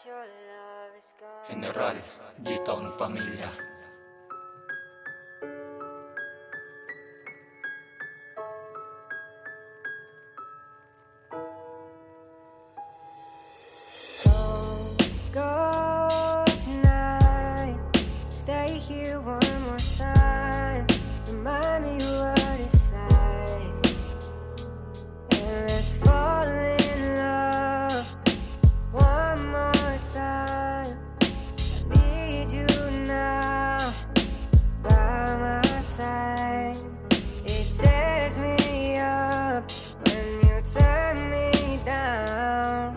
your love is gone. General G-Town Pamilya. Don't go tonight. Stay here one more time. Remind me what it's like. And let's fall in love one more time. I need you now by my side. It tears me up when you turn me down.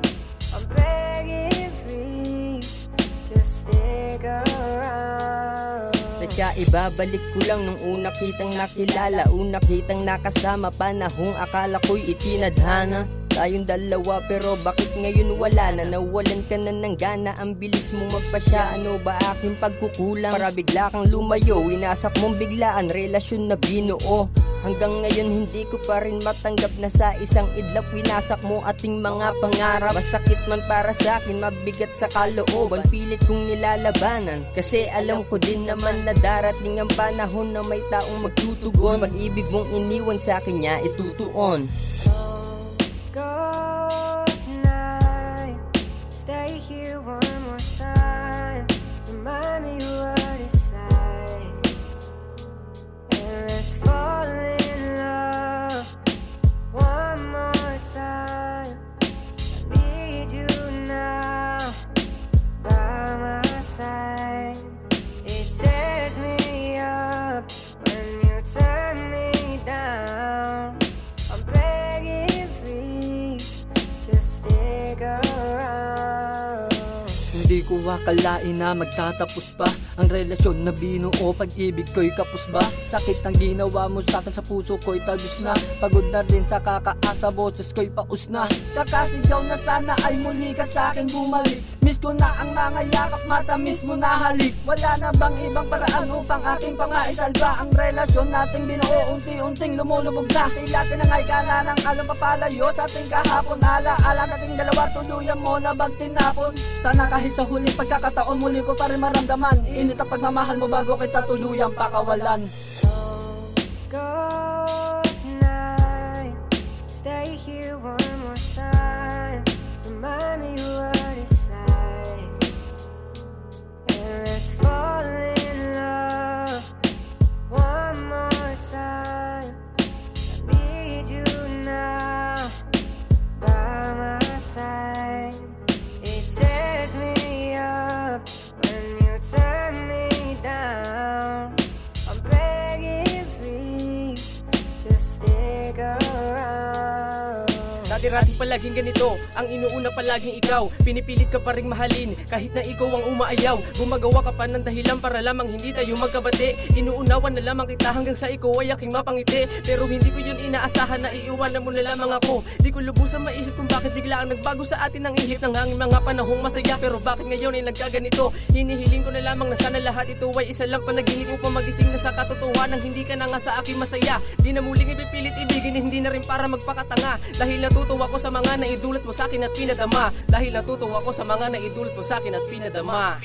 I'm begging please, just stick around. Teka, ibabalik ko lang nung una kitang nakilala, una kitang nakasama, panahong akala ko'y itinadhana tayong dalawa, pero bakit ngayon wala na? Nawalan ka na ng gana, ang bilis mo magpasya. Ano ba aking pagkukulang? Para bigla kang lumayo, winasak mong biglaan, relasyon na binuo. Hanggang ngayon hindi ko pa rin matanggap na sa isang idlap winasak mo ating mga pangarap. Masakit man para sa akin, mabigat sa kalooban, pilit kong nilalabanan. Kasi alam ko din naman na darating ang panahon na may taong magtutugon. Pag-ibig mong iniwan sa akin niya itutuon. Go tonight. Stay here one more time. Remind me what it's like. And let's fall in love one more time. I need you now by my side. It tears me up when you turn me down. I'm begging please, just stick around. Hindi ko akalain na magtatapos pa ang relasyon na binuo, pag-ibig ko'y kapos ba? Sakit ang ginawa mo sa'kin, sa puso ko'y tagos na. Pagod na rin sa kakaasa, boses ko'y paus na. Kakasigaw na sana ay muli ka sa'kin bumalik. Miss ko na ang mga yakap, matamis mo na halik. Wala na bang ibang paraan upang aking pangaisalba ang relasyon nating binuo, unti-unting lumulubog na. Tila tinangay ka na ng along papalayo sa ating kahapon. Alaala nating dalawa, tuluyan mo na bang tinapon. Sana kahit sa huling pagkakataon muli ko pa rin maramdaman init ang pagmamahal mo bago kita tuluyang pakawalan. Go tonight. Stay here one more time. Remind me what it's like. And let's fall in love one more time. I need you now by my side. It tears me up when you turn me down. I'm begging please, just stick around. Dati-rati palaging ganito, ang inuuna palaging ikaw. Pinipilit ka pa ring mahalin, kahit na ikaw ang umaayaw. Gumagawa ka pa ng dahilan para lamang hindi tayo magkabati. Inuunawan na lamang kita hanggang sa ikaw ay aking mapangiti. Pero hindi ko yun inaasahan na iiwanan mo na lamang ako. Di ko lubusan maisip kung bakit bigla ang nagbago sa atin ang ihip ng hangin mga panahong masaya. Pero bakit ngayon ay nagkaganito? Hinihiling ko na lamang na sana lahat ito ay isa lang panaginip upang magising na sa katotohanan. Hindi ka na nga sa akin masaya. Di na muling ipipilit ibigin, hindi na rin para magpakatanga. Dahil natutuwa ko sa mga naidulot mo sa akin at pinadama. Dahil natutuwa ko sa mga naidulot mo sa akin at pinadama.